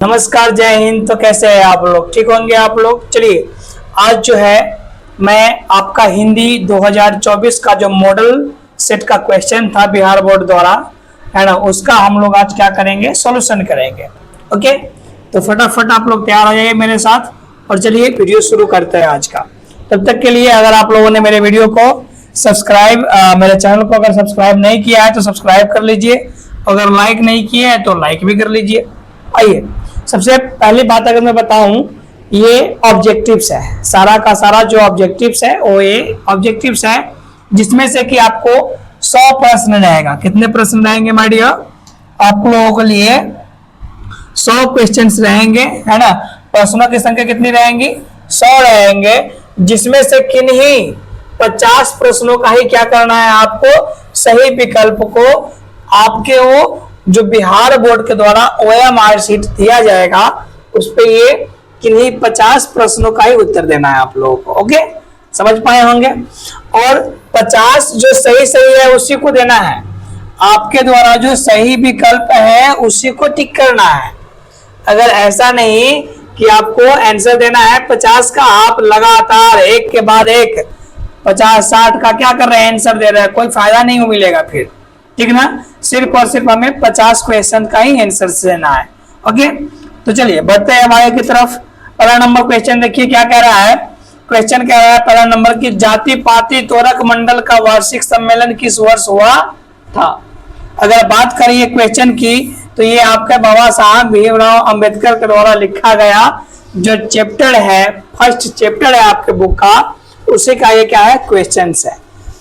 नमस्कार, जय हिंद। तो कैसे हैं आप लोग? ठीक होंगे आप लोग। चलिए, आज जो है मैं आपका हिंदी 2024 का जो मॉडल सेट का क्वेश्चन था बिहार बोर्ड द्वारा, है ना, उसका हम लोग आज क्या करेंगे, सॉल्यूशन करेंगे। ओके, तो फटाफट आप लोग तैयार हो जाइए मेरे साथ और चलिए वीडियो शुरू करते हैं आज का। तब तक के लिए अगर आप लोगों ने मेरे वीडियो को सब्सक्राइब, मेरे चैनल को अगर सब्सक्राइब नहीं किया है तो सब्सक्राइब कर लीजिए, अगर लाइक नहीं किया है तो लाइक भी कर लीजिए। आइए, सबसे पहली बात अगर मैं बताऊं, ये ऑब्जेक्टिव्स है, सारा का सारा जो ऑब्जेक्टिव्स है वो ये ऑब्जेक्टिव्स है, जिसमें से कि आपको 100 प्रश्न रहेगा। कितने प्रश्न रहेंगे माय डियर? आप लोगों के लिए 100 क्वेश्चंस रहेंगे, है ना। प्रश्नों की संख्या कितनी रहेंगी? 100 रहेंगे, जिसमें से किन्हीं 50 प्रश्नों का ही क्या करना है आपको, सही विकल्प को आपके वो जो बिहार बोर्ड के द्वारा OMR शीट दिया जाएगा उस पे ये किन्हीं 50 प्रश्नों का ही उत्तर देना है आप लोगों को। ओके, समझ पाए होंगे। और 50 जो सही सही है उसी को देना है, आपके द्वारा जो सही विकल्प है उसी को टिक करना है। अगर ऐसा नहीं कि आपको आंसर देना है 50 का, आप लगातार एक के बाद एक 50-60 का क्या कर रहे हैं, आंसर दे रहे हैं, कोई फायदा नहीं मिलेगा फिर, ठीक ना। सिर्फ और सिर्फ हमें 50 क्वेश्चन का ही आंसर देना है। ओके, तो चलिए बढ़ते हैं हमारे की तरफ। पहला नंबर क्वेश्चन देखिए क्या कह रहा है। क्वेश्चन कह रहा है पहला नंबर की, जाति पाति तोरक मंडल का वार्षिक सम्मेलन किस वर्ष हुआ था। अगर बात करिए क्वेश्चन की, तो ये आपके बाबा साहब भीमराव अंबेडकर के द्वारा लिखा गया जो चैप्टर है, फर्स्ट चैप्टर है आपके बुक का, उसी का ये क्या है, क्वेश्चन है।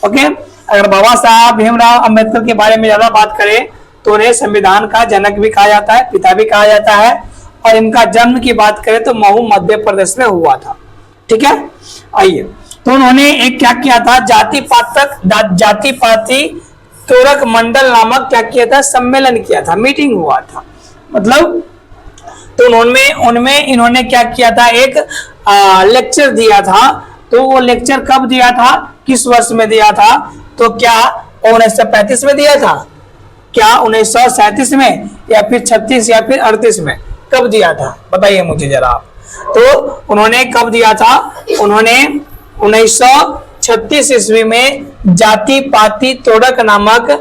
ओके, अगर बाबा साहब भीमराव अंबेडकर के बारे में ज्यादा बात करें तो उन्हें संविधान का जनक भी कहा जाता है, पिता भी कहा जाता है। और इनका जन्म की बात करें तो महू मध्य प्रदेश में हुआ था। ठीक है, आइए, तो उन्होंने एक क्या किया था, जाति पाति तोरक मंडल नामक क्या किया था, सम्मेलन किया था, मीटिंग हुआ था। मतलब तो उनमें इन्होंने क्या किया था, एक लेक्चर दिया था। तो वो लेक्चर कब दिया था, किस वर्ष में दिया था? तो क्या 1935 में दिया था, क्या 1937 में, या फिर 36 या फिर 38 में? कब दिया था बताइए मुझे जरा आप। तो उन्होंने कब दिया था, उन्होंने 1936 ईस्वी में जाति पाति तोड़क नामक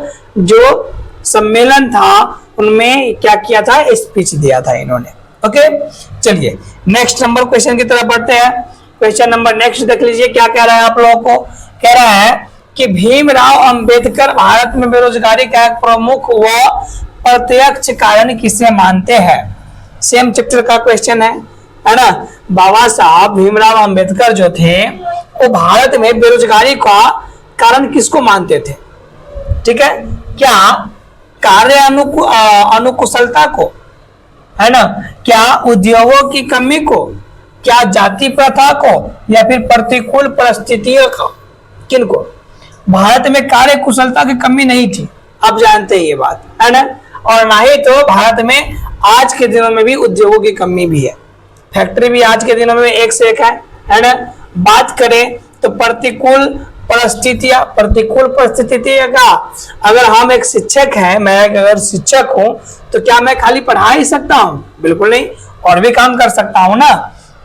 जो सम्मेलन था उनमें क्या किया था, स्पीच दिया था इन्होंने। ओके, चलिए नेक्स्ट नंबर क्वेश्चन की तरफ बढ़ते हैं। क्वेश्चन नंबर नेक्स्ट देख लीजिए क्या कह रहा है आप लोगों को। कह रहा है कि भीमराव अंबेडकर भारत में बेरोजगारी का एक प्रमुख व प्रत्यक्ष कारण किसे मानते हैं। सेम चैप्टर का क्वेश्चन है ना। बाबा साहब भीमराव अंबेडकर जो थे वो भारत में बेरोजगारी का कारण किसको मानते थे? ठीक है, क्या कार्य अनुकुशलता को, है ना, क्या उद्योगों की कमी को, क्या जाति प्रथा को, या फिर प्रतिकूल परिस्थितियों को? किनको? भारत में कार्य कुशलता की कमी नहीं थी, आप जानते हैं ये बात, है ना। और ना ही तो भारत में आज के दिनों में भी उद्योगों की कमी भी है, फैक्ट्री भी आज के दिनों में एक से एक है ना। बात करें तो प्रतिकूल परिस्थितियां का, अगर हम एक शिक्षक हैं, मैं अगर शिक्षक हूं तो क्या मैं खाली पढ़ा ही सकता हूं? बिल्कुल नहीं, और भी काम कर सकता हूं ना।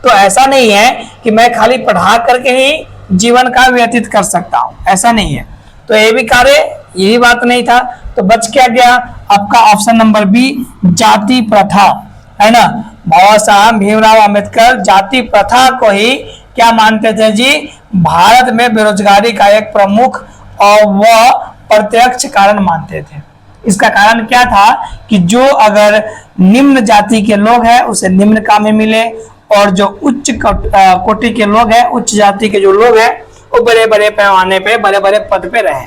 तो ऐसा नहीं है कि मैं खाली पढ़ा करके ही जीवन का व्यतीत कर सकता हूं, ऐसा नहीं है। तो ये भी कार्य, यही बात नहीं था, तो बच क्या गया आपका ऑप्शन नंबर बी, जाति प्रथा, है ना। बाबा साहब भीमराव अंबेडकर जाति प्रथा को ही क्या मानते थे जी, भारत में बेरोजगारी का एक प्रमुख और वह प्रत्यक्ष कारण मानते थे। इसका कारण क्या था कि जो अगर निम्न जाति के लोग हैं उसे निम्न काम में मिले, और जो उच्च कोटि के लोग हैं, उच्च जाति के जो लोग हैं, वो बड़े बड़े पैमाने पे, बड़े बड़े पद पे रहे।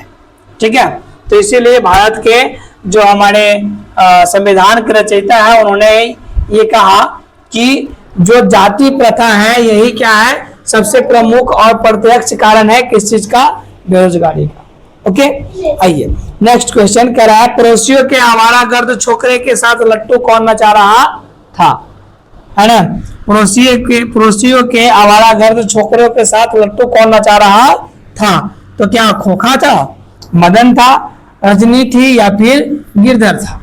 ठीक है, तो इसीलिए भारत के जो हमारे संविधान के रचयिता है उन्होंने ये कहा कि जो जाति प्रथा है यही क्या है, सबसे प्रमुख और प्रत्यक्ष कारण है किस चीज का, बेरोजगारी का। ओके, आइए नेक्स्ट क्वेश्चन कह रहा है, पड़ोसियों के आवारागर्द छोकरे के साथ लट्टू कौन नचा रहा था, है ना। पड़ोसियों के आवारागर्द छोकरों के साथ लट्टू कौन नचा रहा था? तो क्या खोखा था, मदन था, रजनी थी, या फिर गिरधर था?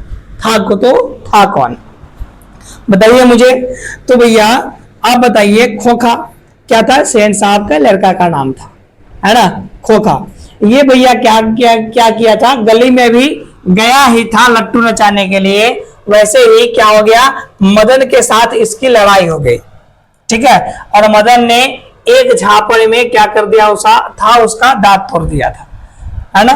को तो था कौन? बताइए मुझे। तो भैया आप बताइए, खोखा क्या था? शहंशाह का लड़का का नाम था, है ना, खोखा। ये भैया क्या किया था? गली में भी गया ही था लट्टू नचाने के लिए, वैसे ही क्या हो गया, मदन के साथ इसकी लड़ाई हो गई, ठीक है। और मदन ने एक झापड़ में क्या कर दिया, उसका दांत तोड़ दिया था, है ना।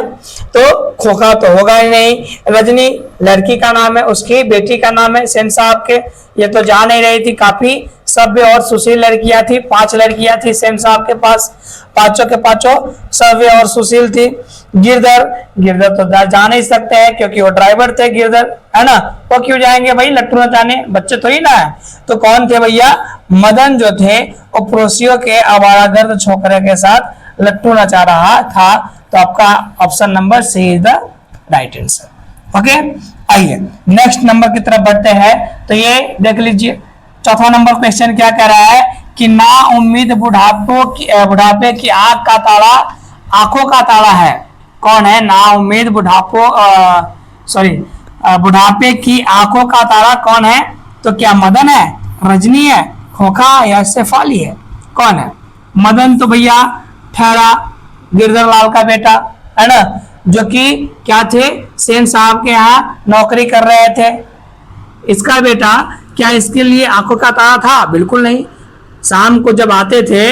तो खोखा तो होगा ही नहीं। रजनी लड़की का नाम है, उसकी बेटी का नाम है सेन साहब के, ये तो जा नहीं रही थी। काफी सभ्य और सुशील लड़कियां थी, 5 लड़कियां थी सेन साहब के पास, पांचों के पांचों सभ्य और सुशील थी। गिरधर तो जा नहीं सकते हैं क्योंकि वो ड्राइवर थे गिरधर, है ना। वो क्यों जाएंगे भाई लट्टू नचाने, बच्चे तो ही ना है। तो कौन थे भैया? मदन जो थे वो पड़ोसियों के आवारागर्द छोकरे के साथ लट्टू नचा रहा था। तो आपका option number C is the right answer. Okay, आइए नेक्स्ट नंबर की तरफ बढ़ते हैं। तो ये देख लीजिए, चौथा नंबर क्वेश्चन क्या कह रहा है कि ना उम्मीद बुढ़ापे की आंख का ताला, आंखों का ताला है। कौन है? ना उम्मीद बुढ़ापे की आंखों का ताला कौन है? तो क्या मदन है, रजनी है, खोखा या शेफाली है? कौन है? मदन तो भैया ठहरा गिरधर लाल का बेटा, है ना, जो कि क्या थे, सेन साहब के यहाँ नौकरी कर रहे थे। इसका बेटा क्या इसके लिए आंखों का तारा था? बिल्कुल नहीं। शाम को जब आते थे,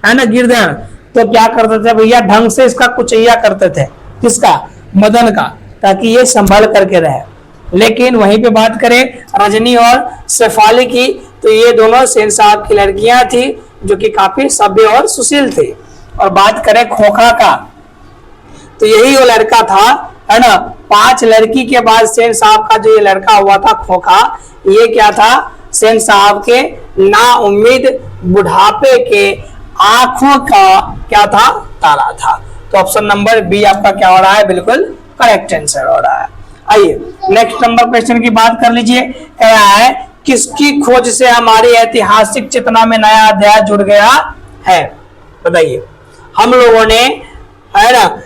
है ना, गिरधर, तो क्या करते थे भैया, ढंग से इसका कुचैया करते थे। किसका? मदन का, ताकि ये संभल करके रहे। लेकिन वहीं पे बात करें रजनी और शेफाली की, तो ये दोनों सेन साहब की लड़कियां थी जो कि काफी सभ्य और सुशील थी। और बात करें खोखा का, तो यही वो लड़का था, है ना। 5 लड़की के बाद सेन साहब का जो ये लड़का हुआ था खोखा, ये क्या था? सेन साहब के ना उम्मीद बुढ़ापे के आंखों का क्या था? ताला था। तो ऑप्शन नंबर बी आपका क्या हो रहा है? बिल्कुल करेक्ट आंसर हो रहा है। आइए नेक्स्ट नंबर क्वेश्चन की बात कर लीजिए। क्या है? किसकी खोज से हमारी ऐतिहासिक चेतना में नया अध्याय जुड़ गया है? बताइए। हम लोगों ने, है ना,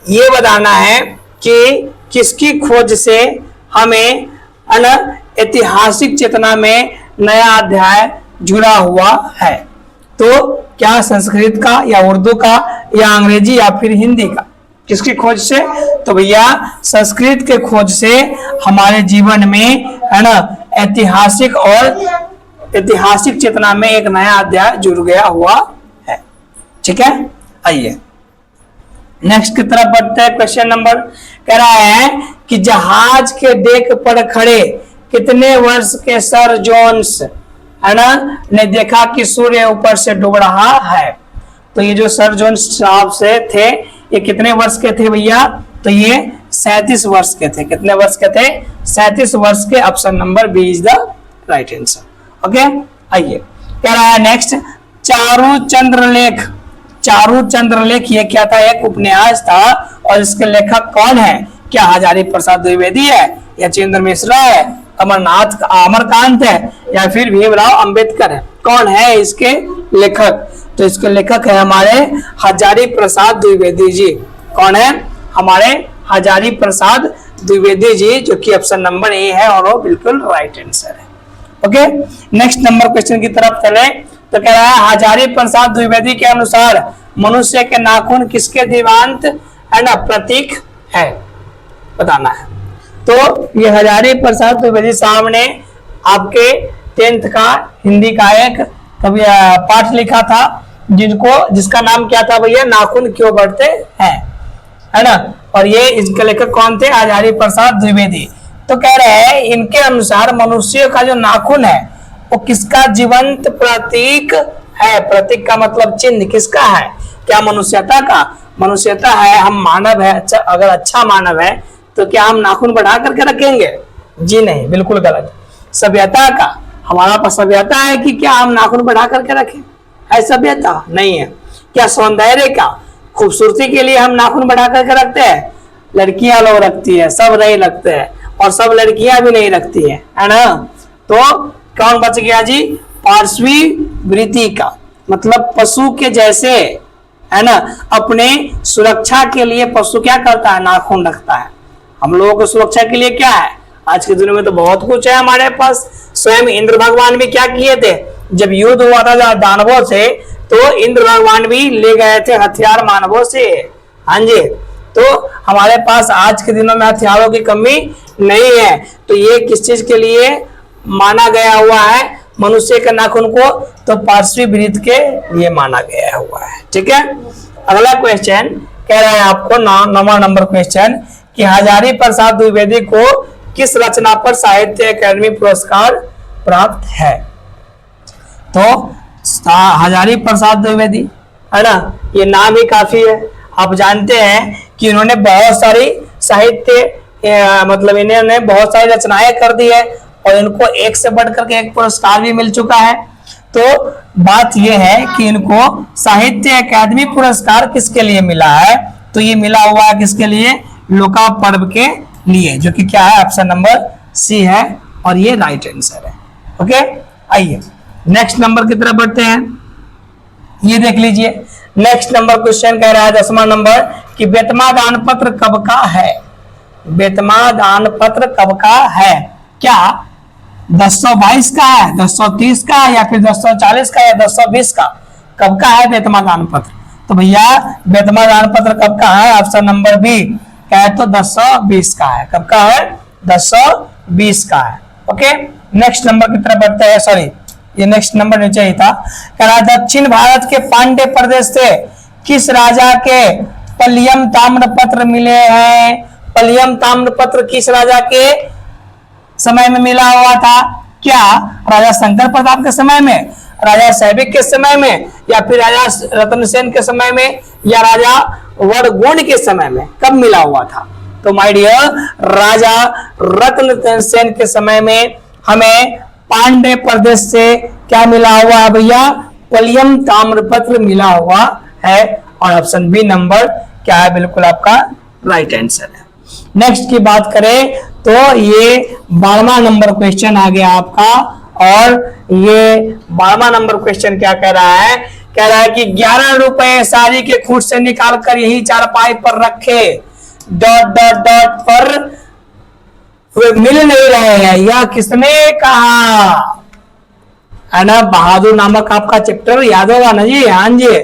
ये बताना है कि किसकी खोज से हमें, है ना, ऐतिहासिक चेतना में नया अध्याय जुड़ा हुआ है। तो क्या संस्कृत का या उर्दू का या अंग्रेजी या फिर हिंदी का? किसकी खोज से? तो भैया संस्कृत के खोज से हमारे जीवन में, है ना, ऐतिहासिक चेतना में एक नया अध्याय जुड़ गया हुआ है। ठीक है, आइए नेक्स्ट की तरफ बढ़ते हैं। क्वेश्चन नंबर कह रहा है कि जहाज के डेक पर खड़े कितने वर्ष के सर जोन्स, है ना, ने देखा कि सूर्य ऊपर से डूब रहा है। तो ये जो सर जोन्स साहब से थे, ये कितने वर्ष के थे भैया? तो ये 37 वर्ष के थे। कितने वर्ष के थे? 37 वर्ष के। Option number B is the right answer. Okay, आइए कह रहा है नेक्स्ट, चारू चंद्रलेख ये क्या था? एक उपन्यास था। और इसके लेखक कौन है? क्या हजारी प्रसाद द्विवेदी है, या चंद्र मिश्रा है, अमरकांत है, या फिर भीमराव अंबेडकर है? कौन है इसके लेखक? तो इसके लेखक है हमारे हजारी प्रसाद द्विवेदी जी। कौन है? हमारे हजारी प्रसाद द्विवेदी जी, जो कि ऑप्शन नंबर ए है और वो बिल्कुल राइट आंसर है। ओके, नेक्स्ट नंबर क्वेश्चन की तरफ चले। तो कह रहा है हजारी प्रसाद द्विवेदी के अनुसार मनुष्य के नाखून किसके दिवांत, है ना, प्रतीक है? बताना है। तो ये हजारी प्रसाद द्विवेदी साहब ने आपके 10th का हिंदी का एक पाठ लिखा था, जिसका नाम क्या था भैया? नाखून क्यों बढ़ते हैं, है ना। और ये इसके लेखक कौन थे? हजारी प्रसाद द्विवेदी। तो कह रहे हैं इनके अनुसार मनुष्य का जो नाखून है वो किसका जीवंत प्रतीक है? प्रतीक का मतलब चिन्ह किसका है? क्या मनुष्यता का? मनुष्यता है, हम मानव है। अच्छा, अगर अच्छा मानव है तो क्या हम नाखून बढ़ा करके रखेंगे? जी नहीं, बिल्कुल गलत। सभ्यता का, हमारा पास सभ्यता है कि क्या हम नाखून बढ़ा करके रखें? है सभ्यता? नहीं है। क्या सौंदर्य का, खूबसूरती के लिए हम नाखून बढ़ा करके रखते हैं? लड़कियां लोग रखती है, सब नहीं रखते हैं, और सब लड़कियां भी नहीं रखती है ना। तो कौन बच गया जी? पार्श्वी वृत्ति का, मतलब पशु के जैसे, है ना। अपने सुरक्षा के लिए पशु क्या करता है? नाखून रखता है। हम लोगों को सुरक्षा के लिए क्या है? आज के दुनिया में तो बहुत कुछ है हमारे पास। स्वयं इंद्र भगवान भी क्या किए थे, जब युद्ध हुआ था दानवों से, तो इंद्र भगवान भी ले गए थे हथियार मानवों से। हाँ जी, तो हमारे पास आज के दिनों में हथियारों की कमी नहीं है। तो ये किस चीज के लिए माना गया हुआ है, मनुष्य के नाखून को, तो पार्श्वी वृत्त के लिए माना गया हुआ है। ठीक है, अगला क्वेश्चन कह रहा है आपको 9वां नंबर क्वेश्चन कि हजारी प्रसाद द्विवेदी को किस रचना पर साहित्य अकादमी पुरस्कार प्राप्त है। तो हजारी प्रसाद द्विवेदी है ना, ये नाम ही काफी है। आप जानते हैं कि इन्होंने बहुत सारी साहित्य मतलब इन्होंने बहुत सारी रचनाएं कर दी है और इनको एक से बढ़कर के एक पुरस्कार भी मिल चुका है। तो बात यह है कि इनको साहित्य अकादमी पुरस्कार किसके लिए मिला है, तो ये मिला हुआ है किसके लिए, लोकापर्व के लिए, जो कि क्या है, ऑप्शन नंबर सी है और ये राइट आंसर है। ओके, आइए नेक्स्ट नंबर की तरफ बढ़ते हैं। ये देख लीजिए, नेक्स्ट नंबर क्वेश्चन कह रहा है 10वां नंबर कि बेतमा दान पत्र कब का है। बेतमा दान पत्र कब का है, क्या 1022 का है, 1030 का है, या फिर 1040 का, या 1020 का, कब का है बेतमा दान पत्र। तो भैया बेतमा दान पत्र कब का है, ऑप्शन नंबर बी क्या है, तो 1020 का है। कब का है, 1020 का है। ओके, नेक्स्ट नंबर की तरफ बढ़ते हैं। सॉरी, ये नेक्स्ट नंबर नीचे ही था। कह रहा दक्षिण भारत के पांड्य प्रदेश से किस राजा के पल्लियम ताम्रपत्र मिले हैं। पल्लियम ताम्रपत्र किस राजा के समय में मिला हुआ था, क्या राजा शंकर प्रताप के समय में, राजा सैबिक के समय में, या फिर राजा रत्नसेन के समय में, या राजा वरगुण के समय में, कब मिला हुआ था। तो माय डियर, राजा रत्नसेन के समय में हमें पांड्य प्रदेश से क्या मिला हुआ है भैया, पल्लियम ताम्रपत्र मिला हुआ है और ऑप्शन बी नंबर क्या है, बिल्कुल आपका राइट आंसर है। नेक्स्ट की बात करें तो ये 12वां नंबर क्वेश्चन आ गया आपका, और ये 12वां नंबर क्वेश्चन क्या कह रहा है, कह रहा है कि 11 रुपए साड़ी के खूंट से निकाल कर यही चारपाई पर रखे, डॉट डॉट डॉट पर वे मिल नहीं रहे हैं, यह किसने कहा, है ना। बहादुर नामक आपका चैप्टर याद होगा ना जी। हाँ जी,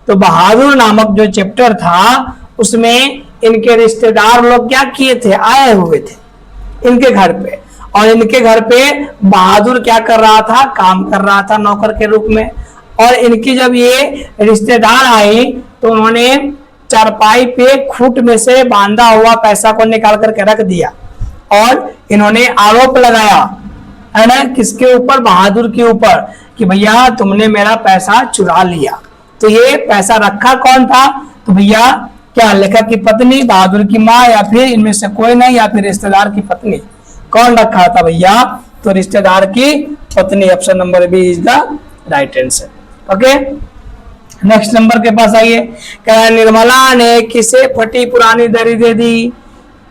तो बहादुर नामक जो चैप्टर था उसमें इनके रिश्तेदार लोग क्या किए थे, आए हुए थे इनके घर पे, और इनके घर पे बहादुर क्या कर रहा था, काम कर रहा था नौकर के रूप में। और इनकी जब ये रिश्तेदार आई तो उन्होंने चारपाई पे खूंट में से बांधा हुआ पैसा को निकाल करके रख दिया, और इन्होंने आरोप लगाया, है ना, किसके ऊपर, बहादुर के ऊपर, कि भैया तुमने मेरा पैसा चुरा लिया। तो ये पैसा रखा कौन था, तो भैया क्या लेखक की पत्नी, बहादुर की माँ, या फिर इनमें से कोई नहीं, या फिर रिश्तेदार की पत्नी, कौन रखा था भैया, तो रिश्तेदार की पत्नी। Option number B is the right answer. Okay, next number के पास आइए। क्या निर्मला ने किसे फटी पुरानी दरी दे दी।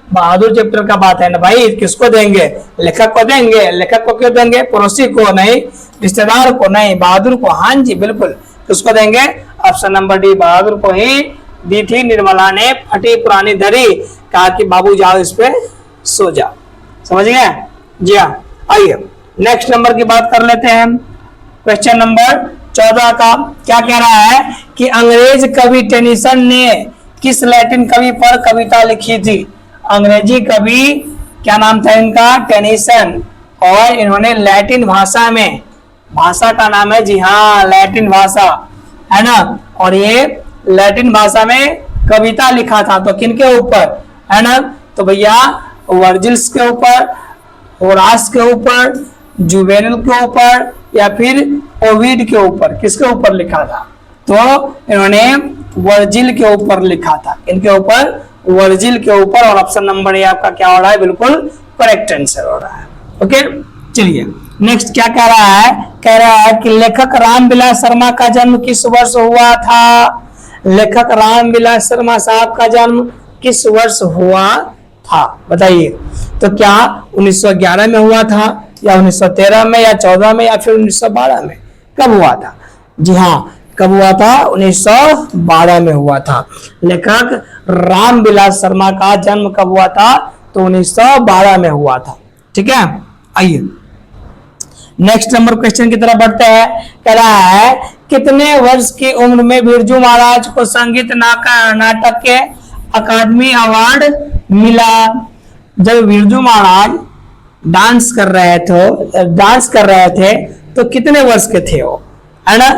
बहादुर चैप्टर का बात है ना भाई, किसको देंगे, लेखक को देंगे। लेखक को क्यों देंगे, पड़ोसी को नहीं, रिश्तेदार को नहीं, बहादुर को। हाँ जी बिल्कुल, किसको देंगे, ऑप्शन नंबर डी, बहादुर को ही दी थी निर्मला ने फटी पुरानी दरी, कहा कि बाबू जाओ इस पे सो जाओ। समझ गए जी। हाँ, आइए नेक्स्ट नंबर की बात कर लेते हैं। क्वेश्चन नंबर 14 का क्या कह रहा है कि अंग्रेज कवि टेनिसन ने किस लैटिन कवि पर कविता लिखी थी। अंग्रेजी कवि क्या नाम था इनका, टेनिसन, और इन्होंने लैटिन भाषा में, भाषा का नाम है जी हाँ लैटिन भाषा, है ना, और ये लैटिन भाषा में कविता लिखा था। तो किनके ऊपर, है ना, तो भैया वर्जिल्स के ऊपर, होरास के ऊपर, जुवेनल के ऊपर, या फिर ओविड के ऊपर, किसके ऊपर लिखा था, तो इन्होंने वर्जिल के ऊपर लिखा था। इनके ऊपर वर्जिल के ऊपर, और ऑप्शन नंबर ये आपका क्या हो रहा है, बिल्कुल करेक्ट आंसर हो रहा है। ओके, चलिए नेक्स्ट क्या कह रहा है, कह रहा है कि लेखक रामविलास शर्मा का जन्म किस वर्ष हुआ था। लेखक रामविलास शर्मा साहब का जन्म किस वर्ष हुआ था, बताइए। तो क्या 1911 में हुआ था, या 1913 में, या 14 में, या फिर 1912 में, कब हुआ था। जी हाँ, कब हुआ था, 1912 में हुआ था। लेखक रामविलास शर्मा का जन्म कब हुआ था, तो 1912 में हुआ था। ठीक है, आइए नेक्स्ट नंबर क्वेश्चन की तरफ बढ़ते हैं। कह रहा है कितने वर्ष की उम्र में बिरजू महाराज को संगीत नाटक के अकादमी अवार्ड मिला? जब बिरजू महाराज डांस कर रहे थे तो कितने वर्ष के थे वो, है ना?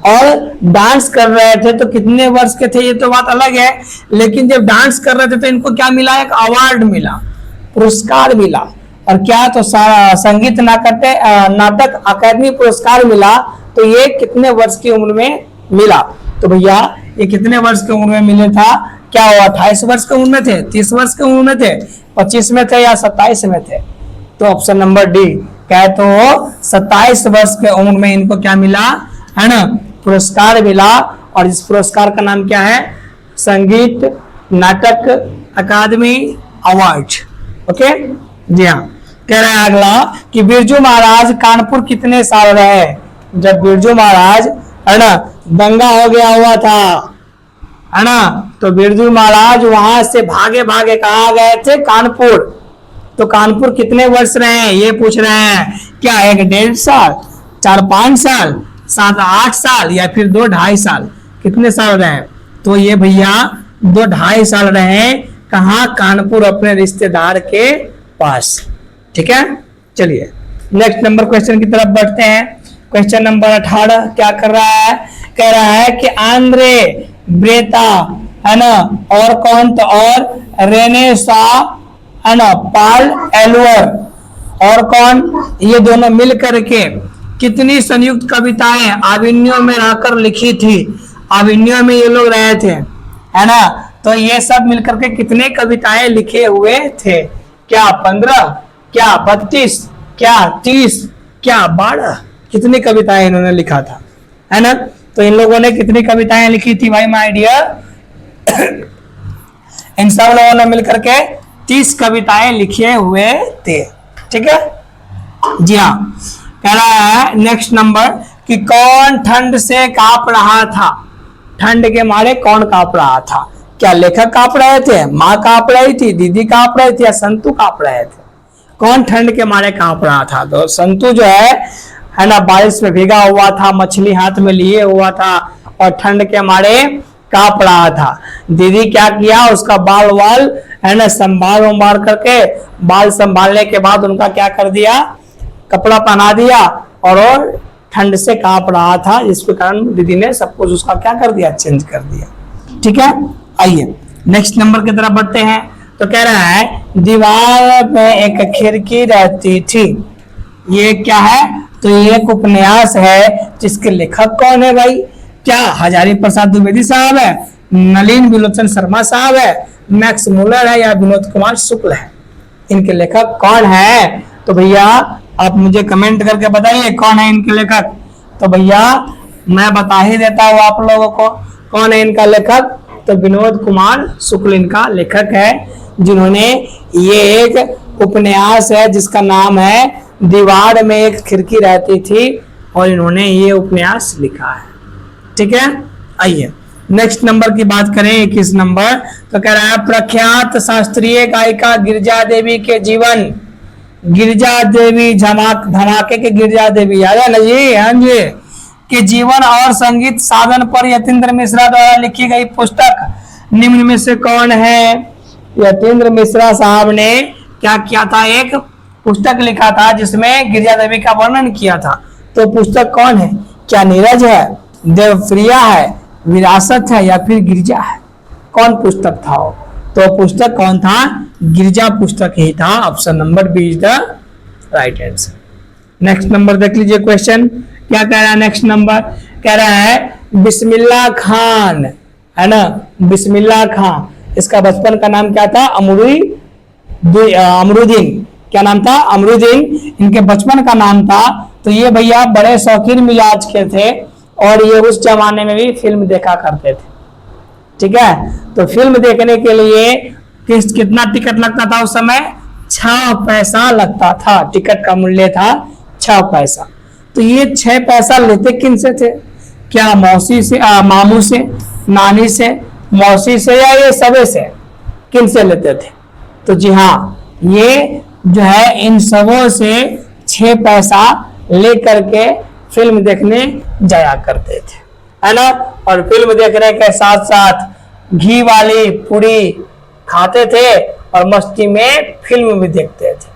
और डांस कर रहे थे तो कितने वर्ष के थे ये तो बात अलग है, लेकिन जब डांस कर रहे थे तो इनको क्या मिला? एक अवार्ड मिला, पुरस्कार मिला। और क्या? तो संगीत नाटक अकादमी पुरस्कार मिला। तो ये कितने वर्ष की उम्र में मिला? तो भैया ये कितने वर्ष की उम्र में मिले था? क्या वो 28 वर्ष की उम्र में थे, 30 वर्ष की उम्र में थे, 25 में थे या 27 में थे? तो ऑप्शन नंबर डी क्या है? तो 27 वर्ष के उम्र में इनको क्या मिला, है ना? पुरस्कार मिला। और इस पुरस्कार का नाम क्या है? संगीत नाटक अकादमी अवार्ड। ओके जी हाँ। कह रहा है अगला कि बिरजू महाराज कानपुर कितने साल रहे? जब बिरजू महाराज, है ना, दंगा हो गया हुआ था, है ना, तो बिरजू महाराज वहां से भागे भागे कहा गए थे? कानपुर। तो कानपुर कितने वर्ष रहे हैं ये पूछ रहे हैं। क्या 1-1.5 साल, 4-5 साल, 7-8 साल या फिर 2-2.5 साल? कितने साल रहे? तो ये भैया 2-2.5 साल रहे। कहा? कानपुर, अपने रिश्तेदार के पास। ठीक है, चलिए नेक्स्ट नंबर क्वेश्चन की तरफ बढ़ते हैं। क्वेश्चन नंबर 18 क्या कर रहा है? कह रहा है कि आंद्रे ब्रेता, है ना, और कौन? तो और रेने सा, है ना, पाल एलवर और कौन? ये दोनों मिल करके कितनी संयुक्त कविताएं आविन्यो में रहकर लिखी थी? आविन्यो में ये लोग रहे थे, है ना, तो ये सब मिलकर के कितने कविताएं लिखे हुए थे? क्या 15, क्या 32, क्या 30, क्या 12? कितनी कविताएं इन्होंने लिखा था, है ना? तो इन लोगों ने कितनी कविताएं लिखी थी भाई माय डियर? इन सब लोगों ने मिलकर के 30 कविताएं लिखे हुए थे। ठीक है जी हाँ। कह रहा है नेक्स्ट नंबर कि कौन ठंड से कांप रहा था? ठंड के मारे कौन कांप रहा था? क्या लेखक कांप रहे थे, माँ कांप रही थी, दीदी कांप रही थी, या संतू कांप रहे थे? कौन ठंड के मारे कांप रहा था? तो संतू जो है ना, बारिश में भीगा हुआ था, मछली हाथ में लिए हुआ था और ठंड के मारे कांप रहा था। दीदी क्या किया? उसका बाल वाल, है ना, संभाल करके, बाल संभालने के बाद उनका क्या कर दिया? कपड़ा पहना दिया और ठंड से कांप रहा था, जिसके कारण दीदी ने सब कुछ उसका क्या कर दिया? चेंज कर दिया। ठीक है, आइए नेक्स्ट नंबर की तरफ बढ़ते हैं। तो कह रहा है दीवार में एक खिड़की रहती थी, ये क्या है? तो ये एक उपन्यास है जिसके लेखक कौन है भाई? क्या हजारी प्रसाद द्विवेदी साहब है, नलिन विलोचन शर्मा साहब है, मैक्स मुलर है, या विनोद कुमार शुक्ल है? इनके लेखक कौन है? तो भैया आप मुझे कमेंट करके बताइए कौन है इनके लेखक। तो भैया मैं बता ही देता हूँ आप लोगों को कौन है इनका लेखक। तो विनोद कुमार शुक्ल इनका लेखक है, जिन्होंने ये एक उपन्यास है जिसका नाम है दीवार में एक खिड़की रहती थी, और इन्होंने ये उपन्यास लिखा है। ठीक है, आइए नेक्स्ट नंबर की बात करें, 21 नंबर। तो कह रहा है प्रख्यात शास्त्रीय गायिका गिरिजा देवी के जीवन, गिरिजा देवी धमाके के गिरिजा देवी, याद है ना जी? हाँ जी, के जीवन और संगीत साधन पर यतीन्द्र मिश्रा द्वारा लिखी गई पुस्तक निम्न में से कौन है? यतीन्द्र मिश्रा साहब ने क्या किया था? एक पुस्तक लिखा था जिसमें गिरिजा देवी का वर्णन किया था। तो पुस्तक कौन है? क्या नीरज है, देवप्रिया है, विरासत है, या फिर गिरिजा है? कौन पुस्तक था वो? तो पुस्तक कौन था? गिरिजा पुस्तक ही था। Option number B is the right answer. Next number देख लीजिए क्वेश्चन क्या कह रहा है। नेक्स्ट नंबर कह रहा है बिस्मिल्लाह खान, है ना, बिस्मिल्लाह खान, इसका बचपन का नाम क्या था? अमरुद्दीन। क्या नाम था? अमरुद्दीन इनके बचपन का नाम था। तो ये भैया बड़े शौकीन मिजाज के थे और ये उस जमाने में भी फिल्म देखा करते थे। ठीक है, तो फिल्म देखने के लिए कितना टिकट लगता था उस समय? 6 पैसा लगता था। टिकट का मूल्य था 6 पैसा। तो ये 6 पैसा लेते किन से थे? क्या मौसी से, मामू से, नानी से, मौसी से, या ये सबे से? किन से लेते थे? तो जी हाँ, ये जो है इन सबों से 6 पैसा लेकर के फिल्म देखने जाया करते थे, है ना। और फिल्म देखने के साथ साथ घी वाली पूरी खाते थे और मस्ती में फिल्म भी देखते थे।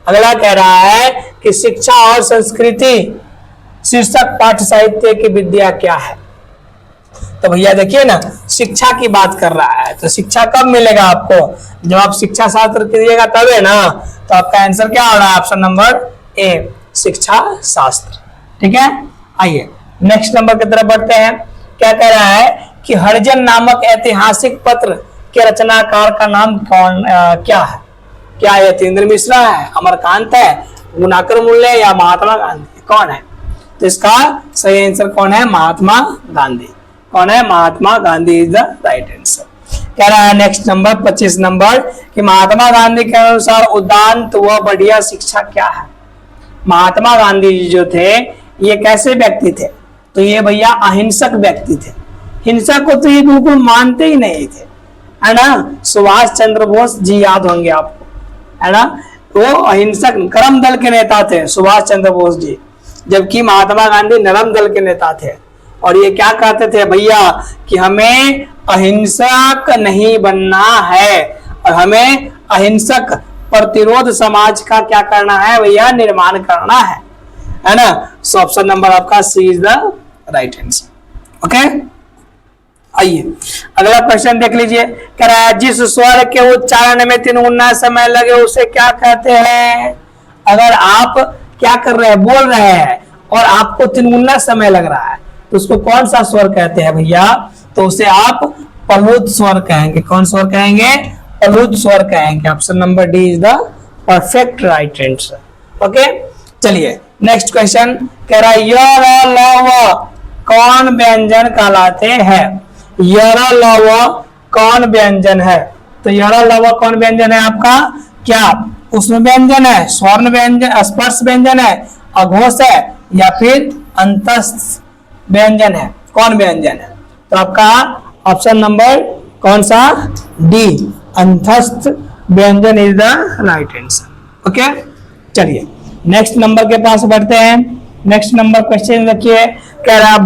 अगला कह रहा है कि शिक्षा और संस्कृति शीर्षक पाठ्य साहित्य की विद्या क्या है। तो भैया देखिए ना, शिक्षा की बात कर रहा है, तो शिक्षा कब मिलेगा आपको, जब आप शिक्षा शास्त्र कीजिएगा तब है ना। तो आपका आंसर क्या हो रहा है, ऑप्शन नंबर ए, शिक्षा शास्त्र। ठीक है, आइए नेक्स्ट नंबर की तरफ बढ़ते हैं। क्या कह रहा है कि हरिजन नामक ऐतिहासिक पत्र के रचनाकार का नाम क्या है। क्या यतीन्द्र मिश्रा है, अमरकांत है, गुणाकर मूल्य या महात्मा गांधी, कौन है। तो इसका सही आंसर कौन है, महात्मा गांधी। कौन है, Mahatma Gandhi is the right answer. कह रहा है नेक्स्ट नंबर 25 नंबर कि महात्मा गांधी के अनुसार उदात्त व बढ़िया शिक्षा क्या है। महात्मा गांधी जी जो थे ये कैसे व्यक्ति थे, तो ये भैया अहिंसक व्यक्ति थे। हिंसा को तो ये बिल्कुल मानते ही नहीं थे, है ना। सुभाष चंद्र बोस जी याद होंगे आपको, है ना। वो अहिंसक कर्म दल के नेता थे सुभाष चंद्र बोस जी, जबकि महात्मा गांधी नरम दल के नेता थे। और ये क्या कहते थे भैया कि हमें अहिंसक नहीं बनना है और हमें अहिंसक प्रतिरोध समाज का क्या करना है भैया, निर्माण करना है ना। सो ऑप्शन नंबर आपका C is the right answer. Okay, आइए अगला क्वेश्चन देख लीजिए। कह रहा है जिस स्वर के उच्चारण में 3 गुना समय लगे उसे क्या कहते हैं। अगर आप क्या कर रहे हैं, बोल रहे हैं और आपको 3 गुना समय लग रहा है तो उसको कौन सा स्वर कहते हैं भैया, तो उसे आप प्लुत स्वर कहेंगे। कौन स्वर कहेंगे, प्लुत स्वर कहेंगे। Option number D is the perfect right answer. Okay, चलिए नेक्स्ट क्वेश्चन। कह रहा है य र ल व कौन व्यंजन कहलाते हैं। य र ल व कौन व्यंजन है, तो य र ल व कौन व्यंजन है आपका, क्या उसमें व्यंजन है, स्वर्ण व्यंजन, स्पर्श व्यंजन है, अघोष है या फिर अंतस्थ व्यंजन है, कौन व्यंजन है। तो आपका ऑप्शन नंबर कौन सा, डी, अंतस्थ व्यंजन is the right answer. Okay, चलिए नेक्स्ट नंबर के पास बढ़ते हैं। नेक्स्ट नंबर क्वेश्चन देखिए। कह रहा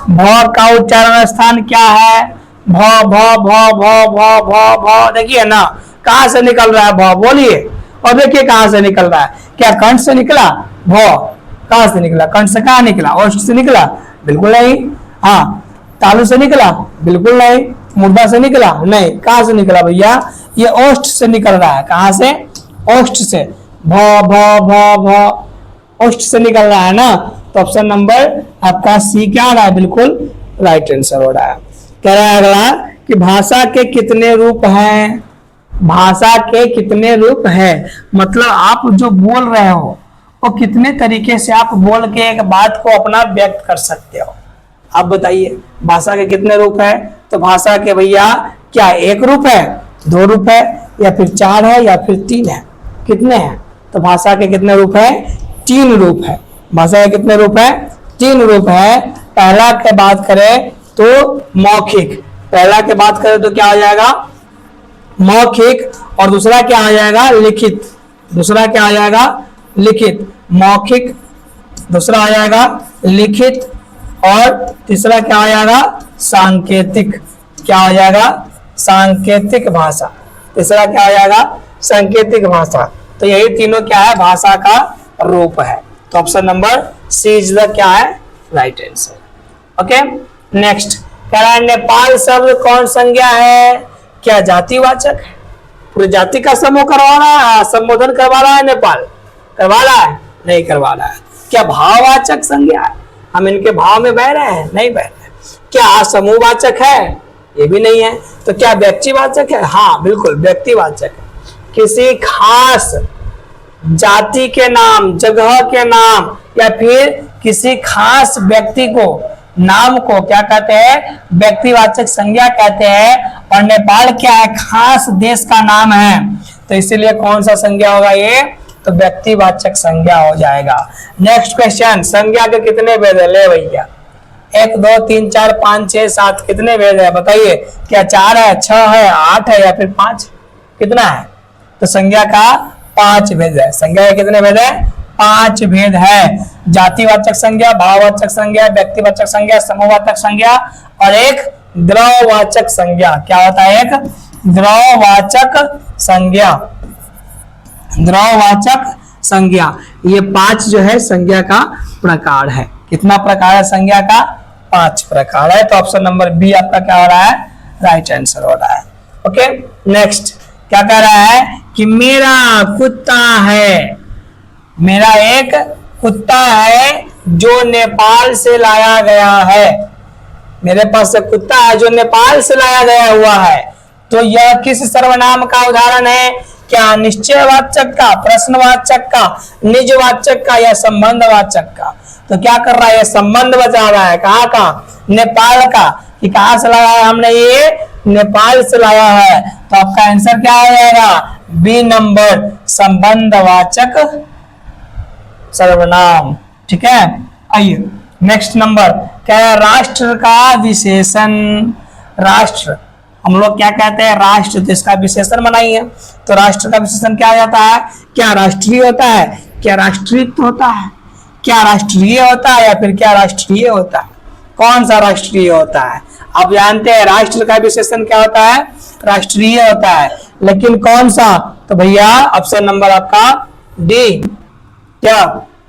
भ का उच्चारण स्थान क्या है। भ भ भ भ भ भ भ देखिए ना, कहां से निकल रहा है भ, बोलिए। और देखिए कहां से निकल रहा है, क्या कंठ से निकला भ, कहां से निकला, कंठ से कहां निकला, ओष्ठ से निकला, बिल्कुल नहीं। हाँ, तालु से निकला, बिल्कुल नहीं। मुर्दा से निकला, नहीं। कहां से निकला भैया, ये ओष्ठ से निकल रहा है। कहां से, ओष्ठ से। भ भ भ भ ओष्ठ से निकल रहा है ना। तो ऑप्शन नंबर आपका सी क्या हो रहा है, बिल्कुल राइट आंसर हो रहा है। कह रहा है अगला कि भाषा के कितने रूप हैं। भाषा के कितने रूप हैं, मतलब आप जो बोल रहे हो वो कितने तरीके से आप बोल के एक बात को अपना व्यक्त कर सकते हो। आप बताइए भाषा के कितने रूप है। तो भाषा के भैया क्या 1 रूप है, 2 रूप है या फिर 4 है या फिर 3 है, कितने हैं। तो भाषा के कितने रूप है, 3 रूप है। भाषा के कितने रूप है, 3 रूप है। पहला के बात करें तो मौखिक, पहला के बात करें तो क्या आ जाएगा, मौखिक। और दूसरा क्या आ जाएगा, लिखित। दूसरा क्या आ जाएगा, लिखित। मौखिक दूसरा आ जाएगा, लिखित। और तीसरा क्या आ जाएगा, सांकेतिक। क्या आ जाएगा, सांकेतिक भाषा। तीसरा क्या आ जाएगा, सांकेतिक भाषा। तो यही तीनों क्या है, भाषा का रूप है। तो option number C is the क्या है, राइट आंसर। ओके, नेक्स्ट कह रहा है नेपाल शब्द कौन संज्ञा है। क्या जातिवाचक है, पूरी जाति का समूह करवा रहा है, संबोधन करवा रहा है, नेपाल करवा रहा है, नहीं करवा रहा है। क्या भाववाचक संज्ञा है, हम इनके भाव में बह रहे हैं, नहीं बह रहे। क्या समूहवाचक है, ये भी नहीं है। तो क्या व्यक्तिवाचक है, हाँ बिल्कुल व्यक्तिवाचक है। किसी खास जाति के नाम, जगह के नाम या फिर किसी खास व्यक्ति को, नाम को क्या कहते हैं, व्यक्तिवाचक संज्ञा कहते हैं। और नेपाल क्या है, खास देश का नाम है, तो इसीलिए कौन सा संज्ञा होगा ये, तो व्यक्तिवाचक संज्ञा हो जाएगा। नेक्स्ट क्वेश्चन, संज्ञा के कितने भेद है, ले भैया 1 2 3 4 5 6 7 कितने भेद है बताइए। क्या 4 है, 6 है, 8 है या फिर 5, कितना है, तो संज्ञा का 5 भेद है। संज्ञा के कितने भेद है? 5 भेद है। जातिवाचक संज्ञा, भाववाचक संज्ञा, व्यक्तिवाचक संज्ञा, समूहवाचक संज्ञा और एक द्रववाचक संज्ञा। क्या होता है? एक द्रववाचक संज्ञा। द्रववाचक संज्ञा, ये 5 जो है संज्ञा का प्रकार है। कितना प्रकार है संज्ञा का? 5 प्रकार है। तो ऑप्शन नंबर बी आपका क्या हो रहा है? राइट आंसर हो रहा है। ओके, नेक्स्ट क्या कह रहा है कि मेरा कुत्ता है, मेरा एक कुत्ता है जो नेपाल से लाया गया है। मेरे पास एक कुत्ता है जो नेपाल से लाया गया हुआ है। तो यह किस सर्वनाम का उदाहरण है? क्या निश्चयवाचक का, प्रश्नवाचक का, निजवाचक का या संबंधवाचक का? तो क्या कर रहा है? संबंध बता रहा है। कहाँ का? नेपाल का। कि कहाँ से लाया है हमने? ये नेपाल से लाया है। तो आपका आंसर क्या हो जाएगा? बी नंबर, संबंधवाचक सर्वनाम। ठीक है, आइए नेक्स्ट नंबर क्या है? राष्ट्र का विशेषण। राष्ट्र हम लोग क्या कहते हैं? राष्ट्र। तो इसका विशेषण बनाइए। तो राष्ट्र का विशेषण क्या हो जाता है? क्या राष्ट्रीय होता है? क्या राष्ट्रीयत्व होता है? क्या राष्ट्रीय होता है या फिर क्या राष्ट्रीय होता है? कौन सा राष्ट्रीय होता है? आप जानते हैं राष्ट्र का विशेषण क्या होता है? राष्ट्रीय होता है। लेकिन कौन सा? तो भैया ऑप्शन नंबर आपका डी, क्या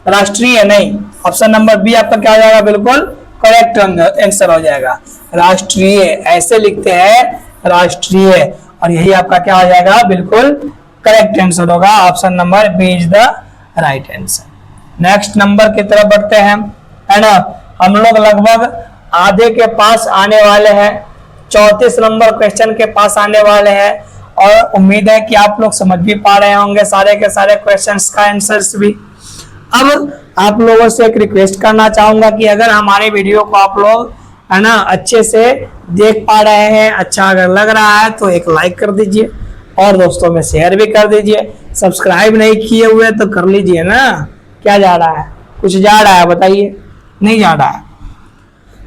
राष्ट्रीय नहीं। ऑप्शन नंबर बी आपका क्या हो जाएगा? बिल्कुल करेक्ट आंसर हो जाएगा। राष्ट्रीय ऐसे लिखते हैं, राष्ट्रीय, और यही आपका क्या हो जाएगा? बिल्कुल करेक्ट आंसर होगा। Option number B is the right answer. Next number की तरफ बढ़ते हैं, है ना। हम लोग लगभग आधे के पास आने वाले हैं, 34 नंबर क्वेश्चन के पास आने वाले हैं, और उम्मीद है कि आप लोग समझ भी पा रहे होंगे सारे के सारे क्वेश्चंस का आंसर्स भी। अब आप लोगों से एक रिक्वेस्ट करना चाहूंगा कि अगर हमारे वीडियो को आप लोग, है ना, अच्छे से देख पा रहे हैं, अच्छा अगर लग रहा है तो एक लाइक कर दीजिए और दोस्तों में शेयर भी कर दीजिए। सब्सक्राइब नहीं किए हुए तो कर लीजिए ना। क्या जा रहा है? कुछ जा रहा है? बताइए, नहीं जा रहा है।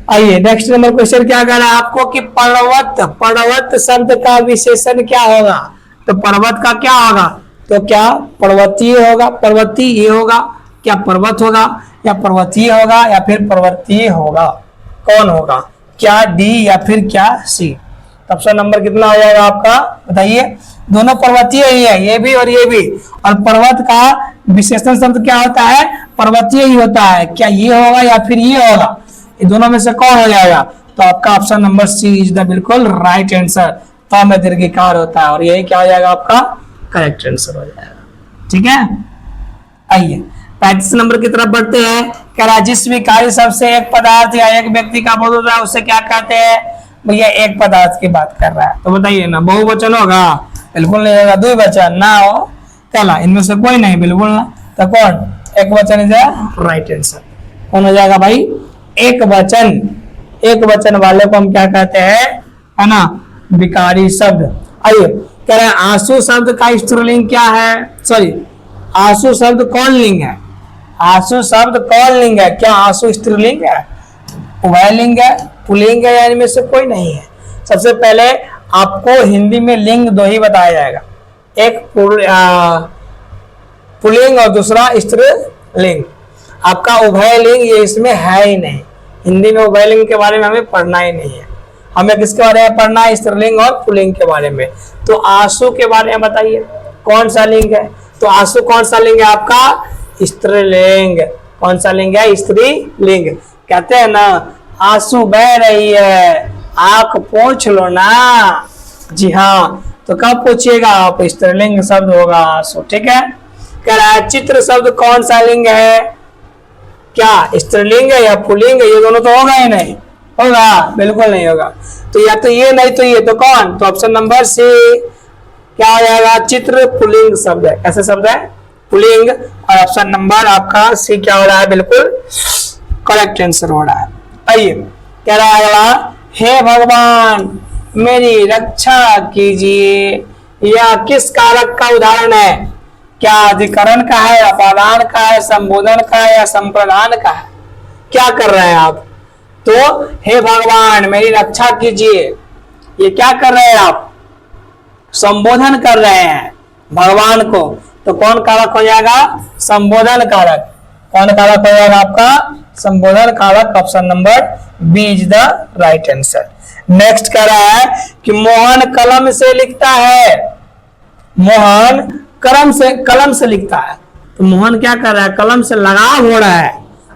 आइए नेक्स्ट नंबर क्वेश्चन क्या कह रहा है आपको कि पर्वत, पर्वत शब्द का विशेषण क्या होगा? तो पर्वत का क्या होगा? तो क्या पर्वतीय होगा? पर्वतीय होगा? क्या पर्वत होगा या पर्वतीय होगा या फिर पर्वतीय होगा? कौन होगा? क्या डी या फिर क्या सी? ऑप्शन नंबर कितना हो जाएगा आपका? बताइए। दोनों पर्वतीय ही है, ये भी और ये भी। और पर्वत का विशेषण शब्द क्या होता है? पर्वतीय ही होता है। क्या ये होगा या फिर ये होगा? ये दोनों में से कौन हो जाएगा? तो आपका option number C is the बिल्कुल राइट आंसर। तो में दीर्घिकार होता है और यही क्या हो जाएगा? आपका करेक्ट आंसर हो जाएगा। ठीक है, आइए 35 नंबर की तरफ बढ़ते हैं। कह रहा जिस भी कार्य शब्द से एक पदार्थ या एक व्यक्ति का बोध होता है उसे क्या कहते हैं? भैया एक पदार्थ की बात कर रहा है, तो बताइए ना। बहुवचन होगा? बिल्कुल नहीं होगा। द्विवचन ना हो कहला, इनमें से कोई नहीं, बिल्कुल ना। तो कौन? एक वचन इज राइट आंसर। कौन हो जाएगा भाई? एक वचन। एक वचन वाले को हम क्या कहते हैं? है ना, विकारी शब्द। आइए कह रहे हैं आंसू शब्द का स्त्रीलिंग क्या है? सॉरी, आंसू शब्द कौन लिंग है? आंसू शब्द कौन लिंग है? क्या आंसू स्त्रीलिंग है, उभयलिंग है, पुल्लिंग है, या इनमें से कोई नहीं है? सबसे पहले आपको हिंदी में लिंग दो ही बताया जाएगा, एक पुल्लिंग और दूसरा स्त्रीलिंग। आपका उभयलिंग ये इसमें है ही नहीं। हिंदी में उभयलिंग के बारे में हमें पढ़ना ही नहीं है। हमें किसके बारे में पढ़ना है? स्त्रीलिंग और पुल्लिंग के बारे में। तो आंसू के बारे में बताइए कौन सा लिंग है? तो आंसू कौन सा लिंग है आपका? स्त्रीलिंग। कौन सा लिंग है? स्त्रीलिंग। कहते हैं ना आंसू बह रही है, आंख पोंछ लो ना। जी हाँ, तो कब पूछिएगा आप? स्त्रीलिंग शब्द होगा आंसू। ठीक है, कह रहा है चित्र शब्द कौन सा लिंग है? क्या स्त्रीलिंग है या पुल्लिंग है? ये दोनों तो होगा ही नहीं। होगा? बिल्कुल नहीं होगा। तो या तो ये नहीं तो ये, तो कौन? तो ऑप्शन नंबर सी क्या हो जाएगा? चित्र पुल्लिंग शब्द है। कैसे शब्द है? पुल्लिंग। और ऑप्शन नंबर आपका सी क्या हो रहा है? बिल्कुल करेक्ट आंसर हो रहा है। आइए कह रहा है हे भगवान मेरी रक्षा कीजिए, यह किस कारक का उदाहरण है? क्या अधिकरण का है, अपादान का है, संबोधन का है या संप्रदान का है? क्या कर रहे हैं आप? तो हे भगवान मेरी रक्षा कीजिए, ये क्या कर रहे हैं आप? संबोधन कर रहे हैं, भगवान को, तो कौन कारक हो जाएगा? संबोधन कारक। कौन कारक हो जाएगा आपका? संबोधन कारक। Option number B is the right answer. Next कह रहा है कि मोहन कलम से लिखता है। मोहन कलम से लिखता है, तो मोहन क्या कर रहा है? कलम से लगाव हो रहा है,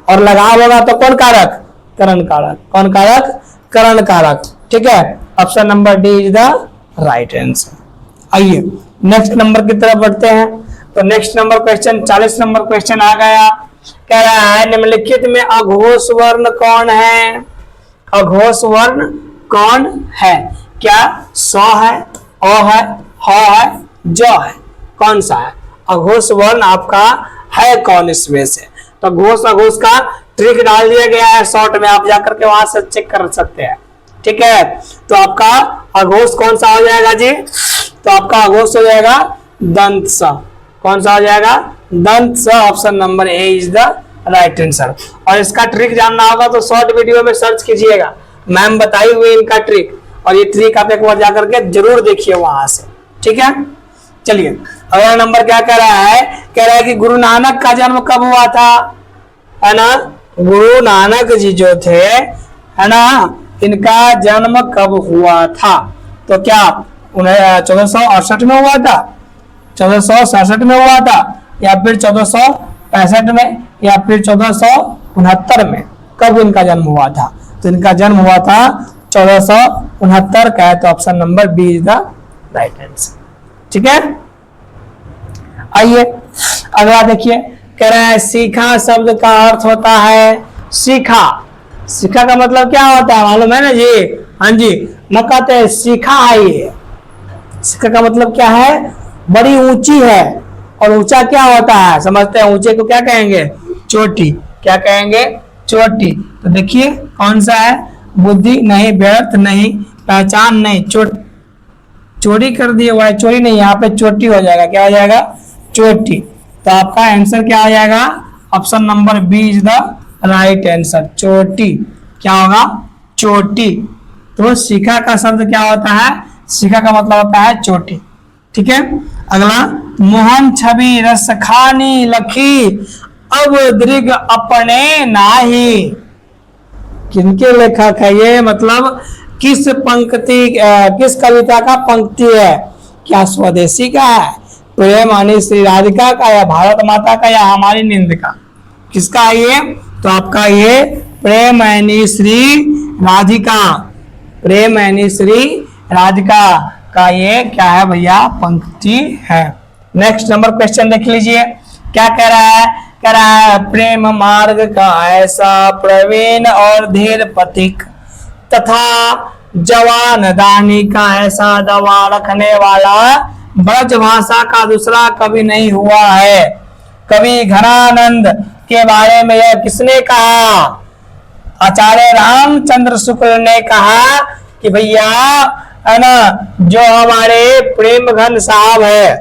और लगाव होगा तो कौन कारक? करण कारक। कौन कारक? करण कारक। ठीक है, option number D is the right answer. आइए नेक्स्ट नंबर की तरफ बढ़ते हैं। तो next number question 40 number question आ गया। कह रहा है निम्नलिखित में अघोष वर्ण कौन है? अघोष वर्ण कौन है? क्या स है, अ है, ह है, ज है? कौन सा है अघोष वर्ण? आपका है कौन इसमें से? तो घोष अघोष का ट्रिक डाल दिया गया है शॉर्ट में, आप जाकर के वहां से चेक कर सकते हैं। ठीक है, तो आपका अघोष कौन सा हो जाएगा जी? तो आपका अघोष हो जाएगा दंत स। कौन सा हो जाएगा? दंत स। Option number A is the right answer. और इसका ट्रिक जानना होगा तो शॉर्ट वीडियो में सर्च कीजिएगा, मैम बताई हुई इनका ट्रिक, और ये ट्रिक आप एक बार जाकर के जरूर देखिए वहां से। ठीक है, चलिए अगला नंबर क्या कह रहा है? कह रहा है कि गुरु नानक का जन्म कब हुआ था? है ना, गुरु नानक जी जो थे, है ना, इनका जन्म कब हुआ था? तो क्या 1468 में हुआ था, 1467 में हुआ था, या फिर 1465 में, या फिर 1469 में? कब इनका जन्म हुआ था? तो इनका जन्म हुआ था 1469 का है, तो option number B is the right answer. ठीक है, आइए अगला देखिए। कह रहा है सीखा शब्द का अर्थ होता है। सीखा, सीखा का मतलब क्या होता है मालूम है ना जी? हाँ जी, न कहते हैं सीखा है ये। सीखा का मतलब क्या है? बड़ी ऊंची है। और ऊंचा क्या होता है समझते हैं? ऊंचे को क्या कहेंगे? चोटी। क्या कहेंगे? चोटी। तो देखिए कौन सा है? बुद्धि नहीं, व्यर्थ नहीं, पहचान नहीं, चोरी कर दिए हुआ है, चोरी नहीं, यहाँ पे चोटी हो जाएगा। क्या हो जाएगा? चोटी। तो आपका आंसर क्या हो जाएगा? Option number B is the right answer. चोटी। क्या होगा? चोटी। तो शिखा का शब्द क्या होता है? शिखा का मतलब होता है चोटी। ठीक है, अगला। मोहन छवि रस खानी लखी अब दृग अपने नाही। किनके लेखक है ये? मतलब किस पंक्ति, किस कविता का पंक्ति है? क्या स्वदेशी का है, प्रेम यानी श्री राधिका का, या भारत माता का, या हमारी नींद का? किसका है ये? तो आपका ये प्रेम यानी श्री राधिका, प्रेम यानी श्री राधिका का ये क्या है भैया? पंक्ति है। नेक्स्ट नंबर क्वेश्चन देख लीजिए, क्या कह रहा है? कह रहा है प्रेम मार्ग का ऐसा प्रवीण और धीर पथिक तथा जवान दानी का ऐसा दवा रखने वाला ब्रज भाषा का दूसरा कभी नहीं हुआ है। कवि घनानंद के बारे में यह किसने कहा? आचार्य रामचंद्र शुक्ल ने कहा कि भैया है ना, जो हमारे प्रेम घन साहब है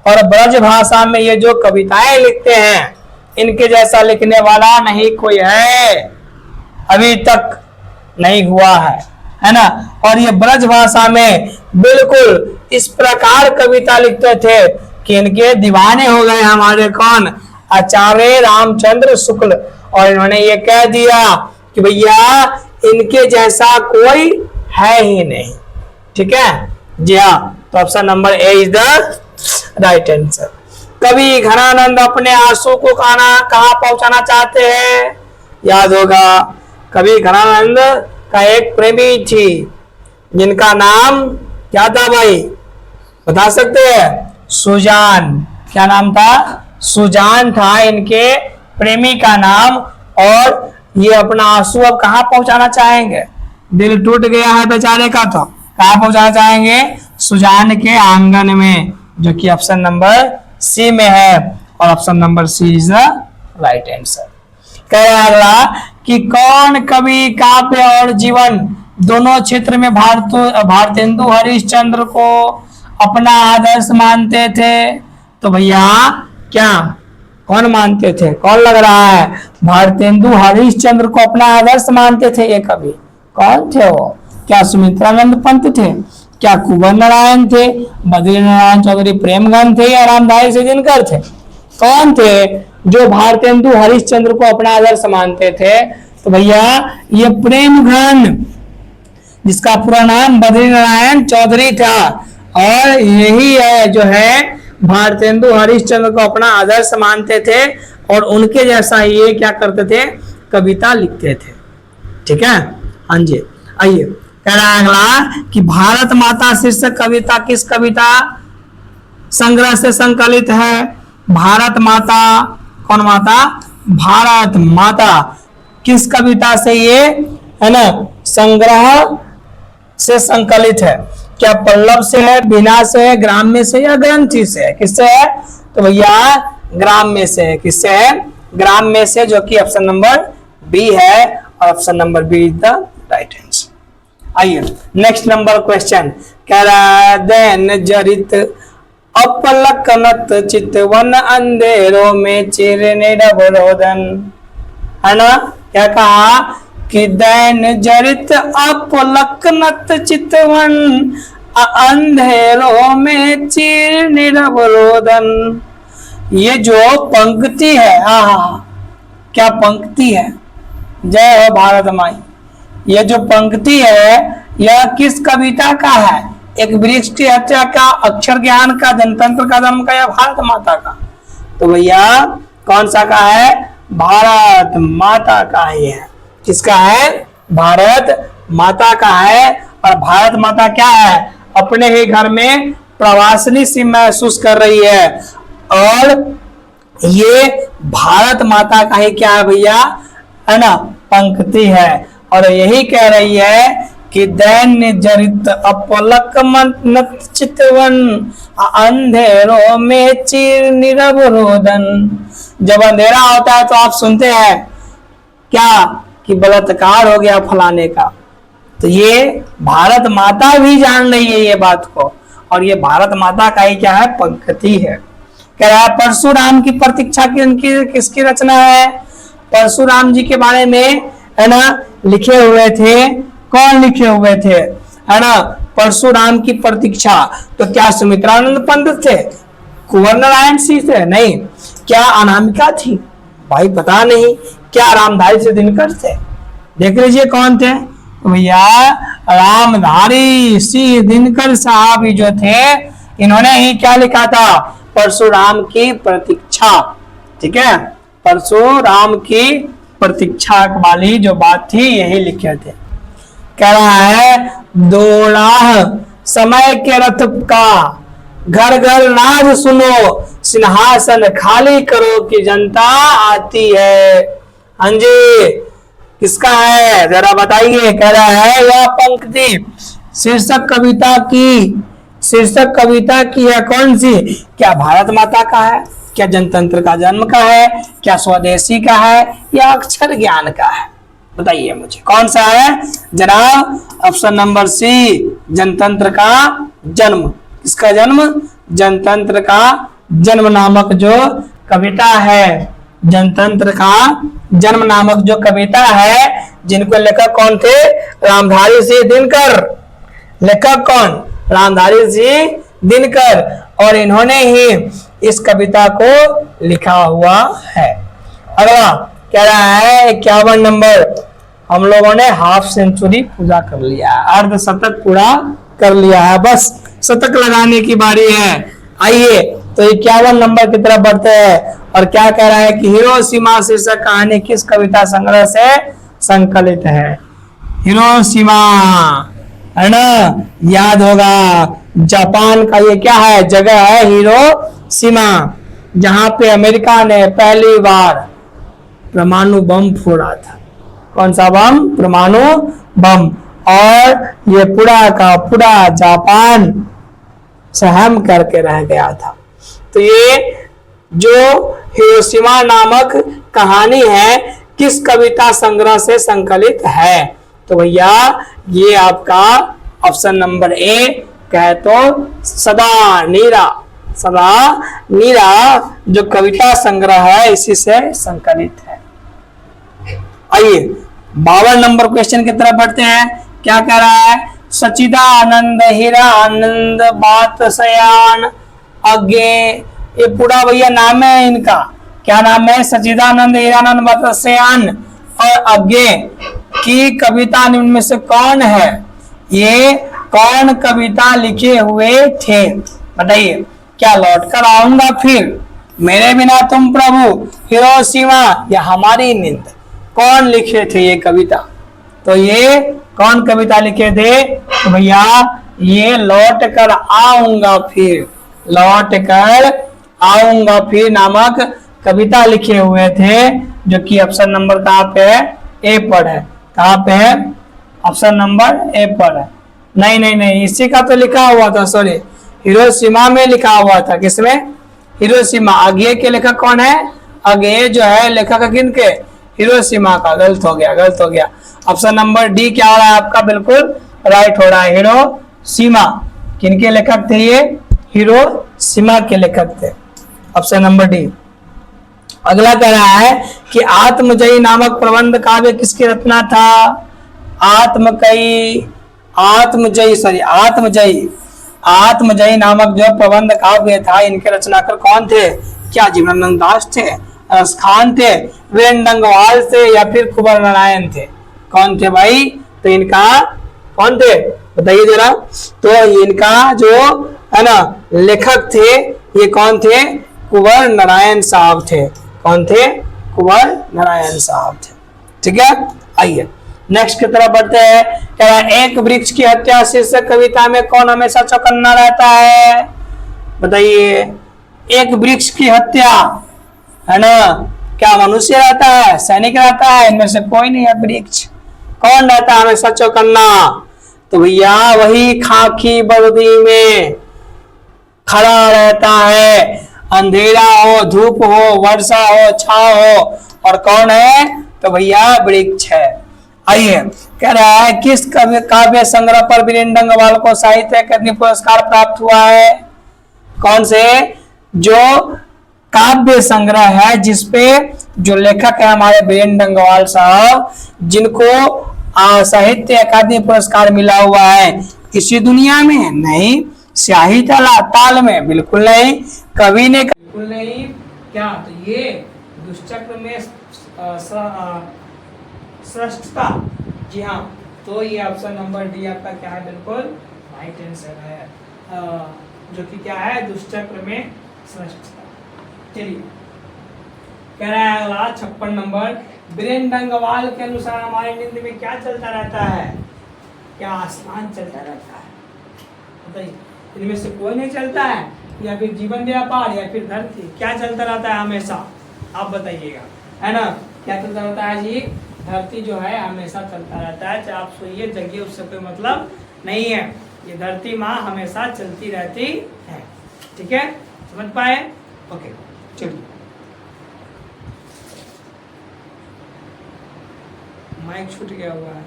और ब्रज भाषा में ये जो कविताएं लिखते हैं, इनके जैसा लिखने वाला नहीं कोई है, अभी तक नहीं हुआ है ना। और ये ब्रज भाषा में बिल्कुल इस प्रकार कविता लिखते थे कि इनके दीवाने हो गए हमारे कौन? आचार्य रामचंद्र शुक्ल। और इन्होंने ये कह दिया कि भैया इनके जैसा कोई है ही नहीं। ठीक है जी हाँ, तो option number A is the right answer. कवि घनानंद अपने आंसू को कहाँ पहुंचाना चाहते हैं? याद होगा, कवि घनानंद का एक प्रेमी थी जिनका नाम क्या था भाई? बता सकते हैं? सुजान। क्या नाम था? सुजान था इनके प्रेमी का नाम। और ये अपना आंसू अब कहाँ पहुंचाना चाहेंगे? दिल टूट गया है बेचारे का, तो कहाँ पहुंचाना चाहेंगे? सुजान के आंगन में, जो कि ऑप्शन नंबर सी में है। और option number C is the right answer. कह रहा कि कौन कवि काव्य और जीवन दोनों क्षेत्र में भारतेंदु हरिश्चंद्र को अपना आदर्श मानते थे? तो भैया क्या कौन मानते थे? कौन लग रहा है? भारतेंदु हरिश्चंद्र को अपना आदर्श मानते थे ये कवि। कौन थे वो? क्या सुमित्रानंद पंत थे? क्या कुंवर नारायण थे, बद्री नारायण चौधरी प्रेमगंज थे या रामधारी सिंह दिनकर थे? कौन थे जो भारतेंदु हरिश्चंद्र को अपना आदर्श मानते थे? तो भैया ये प्रेमगंज, जिसका पूरा नाम बद्री नारायण चौधरी था, और यही है जो है भारतेंदु हरिश्चंद्र को अपना आदर्श मानते थे और उनके जैसा ये क्या करते थे, कविता लिखते थे। ठीक है, हाँ जी। आइए कह रहा है अगला कि भारत माता शीर्षक कविता किस कविता संग्रह से संकलित है? भारत माता, कौन माता? भारत माता किस कविता से ये है ना संग्रह से संकलित है? क्या पल्लव से है, बीना से है, ग्राम्य से या ग्रंथि से है? किससे है? तो भैया ग्राम्य से है। किससे है? ग्राम्य से, जो कि ऑप्शन नंबर बी है, और option number B is the right answer. आइए नेक्स्ट नंबर क्वेश्चन कह रहा है दैन जरित अपलकनत चितवन अंधेरों में चिरने डबरोदन, है ना? क्या कहा कि दैन जरित अपलकनत चितवन अंधेरों में चिरने डबरोदन। ये जो पंक्ति है, क्या पंक्ति है, जय हो भारत माई। यह जो पंक्ति है यह किस कविता का है? एक वृक्ष की हत्या का, अक्षर ज्ञान का, जनतंत्र का जन्म का, या भारत माता का? तो भैया कौन सा का है? भारत माता का ही है। किसका है? भारत माता का है। और भारत माता क्या है? अपने ही घर में प्रवासिनी सी महसूस कर रही है, और ये भारत माता का ही क्या है भैया, है ना, पंक्ति है। और यही कह रही है कि दैन्य जरित अपलक मनत चितवन अंधेरों में चिर निरवरोदन। जब अंधेरा होता है तो आप सुनते हैं क्या कि बलात्कार हो गया फलाने का। तो ये भारत माता भी जान रही है ये बात को, और ये भारत माता का ही क्या है, पंक्ति है। कह रहा है परशुराम की प्रतीक्षा की किसकी रचना है? परशुराम जी के बारे में है ना लिखे हुए थे। कौन लिखे हुए थे? है ना, परशुराम की प्रतीक्षा। तो क्या सुमित्रानंद पंडित थे? कुंवर नारायण सिंह थे? नहीं। क्या अनामिका थी? भाई पता नहीं। क्या रामधारी सिंह दिनकर थे? देख लीजिए कौन थे। तो भैया रामधारी सिंह दिनकर साहब जो थे, इन्होंने ही क्या लिखा था? परशुराम की प्रतीक्षा। ठीक है, परशुराम की प्रतीक्षा वाली जो बात थी यही लिखे थे। कह रहा है दोराह समय के रथ का घर घर नाद सुनो, सिंहासन खाली करो कि जनता आती है। हाँ जी, किसका है जरा बताइए। कह रहा है यह पंक्ति शीर्षक कविता की है कौन सी? क्या भारत माता का है, क्या जनतंत्र का जन्म का है, क्या स्वदेशी का है, या अक्षर ज्ञान का है? बताइए मुझे कौन सा है जनाब। ऑप्शन नंबर सी, जनतंत्र का जन्म। किसका जन्म? जनतंत्र का जन्म नामक जो कविता है, जनतंत्र का जन्म नामक जो कविता है, जिनको लेखक कौन थे? रामधारी सिंह दिनकर। लेखक कौन? रामधारी सिंह दिनकर। और इन्होंने ही इस कविता को लिखा हुआ है। अगला कह रहा है 51 नंबर, हम लोगों ने हाफ सेंचुरी पूरा कर लिया, अर्ध शतक पूरा कर लिया है, बस शतक लगाने की बारी है। आइए तो 51 नंबर की तरफ बढ़ते हैं, और क्या कह रहा है कि हिरोशिमा शीर्षक कहानी किस कविता संग्रह से संकलित है? हिरोशिमा, है ना, याद होगा जापान का ये क्या है, जगह है हिरोशिमा, जहां पे अमेरिका ने पहली बार परमाणु बम फोड़ा था। कौन सा बम? परमाणु बम। और ये पूरा का पूरा जापान सहम करके रह गया था। तो ये जो हिरोशिमा नामक कहानी है किस कविता संग्रह से संकलित है? तो भैया ये आपका ऑप्शन नंबर ए कहे तो सदा नीरा जो कविता संग्रह है इसी से संकलित है। आइए 52 नंबर क्वेश्चन की तरफ बढ़ते हैं। क्या कह रहा है? सचिदानंद हीरानंद बातसयान अज्ञे, ये पूरा भैया नाम है इनका, क्या नाम है? सचिदानंद हीरानंद बातसयान और अज्ञे की कविता निम्न में से कौन है? ये कौन कविता लिखे हुए थे? बताइए। क्या लौट कर आऊंगा फिर, मेरे बिना तुम प्रभु, हिरोशिमा या हमारी नींद, कौन लिखे थे ये कविता? तो ये कौन कविता लिखे थे? तो भैया ये लौट कर आऊंगा फिर, लौट कर आऊंगा फिर नामक कविता लिखे हुए थे, जो कि ऑप्शन नंबर कहाँ पे है? ए पर है। कहाँ पे है? ऑप्शन नंबर ए पर है। नहीं नहीं नहीं, इसी का तो लिखा हुआ था, सॉरी, हिरोशिमा में लिखा हुआ था। किसमें? हिरोशिमा। अज्ञे के लेखक कौन है? अज्ञे जो है लेखक किनके? हिरोशिमा का। गलत हो गया, गलत हो गया। ऑप्शन नंबर डी क्या हो रहा है आपका? बिल्कुल राइट हो रहा है, हिरोशिमा। किनके लेखक थे ये? हिरोशिमा के लेखक थे। Option number D. अगला कह रहा है कि आत्मजयी नामक प्रबंध काव्य किसकी रचना था? आत्मजयी नामक जो प्रबंध काव्य था, इनके रचनाकार कौन थे? क्या जीवनानंद दास थे, रस खान थे, वीरेंद्र डंगवाल थे या फिर कुंवर नारायण थे? कौन थे भाई? तो इनका कौन थे बताइए जरा। तो इनका जो है ना लेखक थे, ये कौन थे? कुंवर नारायण साहब थे। कौन थे? कुंवर नारायण साहब थे। ठीक है, आइए नेक्स्ट की तरफ बढ़ते हैं। एक वृक्ष की हत्या शीर्षक कविता में कौन हमेशा चौकन्ना रहता है? बताइए। एक वृक्ष की हत्या, है ना, क्या मनुष्य रहता है, सैनिक रहता है? इनमें से कोई नहीं है। वृक्ष कौन रहता है हमेशा चौकन्ना? तो भैया वही खाकी वर्दी में खड़ा रहता है, अंधेरा हो, धूप हो, वर्षा हो, छाव हो, और कौन है? तो भैया वृक्ष है। आइए, कह रहा है किस काव्य संग्रह पर वीरेंद्र डंगवाल को साहित्य अकादमी पुरस्कार प्राप्त हुआ है? कौन से? जो काव्य संग्रह है जिसपे जो लेखक है हमारे वीरेंद्र डंगवाल साहब, जिनको साहित्य अकादमी पुरस्कार मिला हुआ है, इसी दुनिया में नहीं, स्याही ताल में बिल्कुल नहीं, कवि ने बिल्कुल नहीं। क्या? तो ये दुष्चक्र में श्रेष्ठता, जी हाँ, तो ये ऑप्शन नंबर डी आपका क्या है? बिल्कुल राइट आंसर है, जो कि क्या है? दुष्चक्र में श्रेष्ठता। चलिए, कह रहा है अगला 56 नंबर, वीरेंद्र डंगवाल के अनुसार हमारे नींद में क्या चलता रहता है? क्या आसमान चलता रहता है? बताइए। इनमें से कोई नहीं चलता है, या फिर जीवन व्यापार, या फिर धरती, क्या चलता रहता है हमेशा? आप बताइएगा, है ना। क्या चलता रहता है जी? धरती जो है हमेशा चलता रहता है, चाहे आप सोइए जगिए, उससे कोई मतलब नहीं है। ये धरती माँ हमेशा चलती रहती है। ठीक है, समझ पाए? ओके, चलिए। माइक छूट गया हुआ है,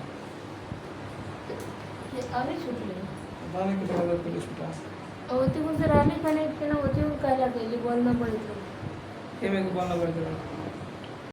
अभी छूट गया। बाने के बराबर पुलिस छूटा। होती कुछ रानी कनेक्ट करना होती वो काला के लिए बोलना पड़ेगा। ये मेरे को बोलना पड़ेगा।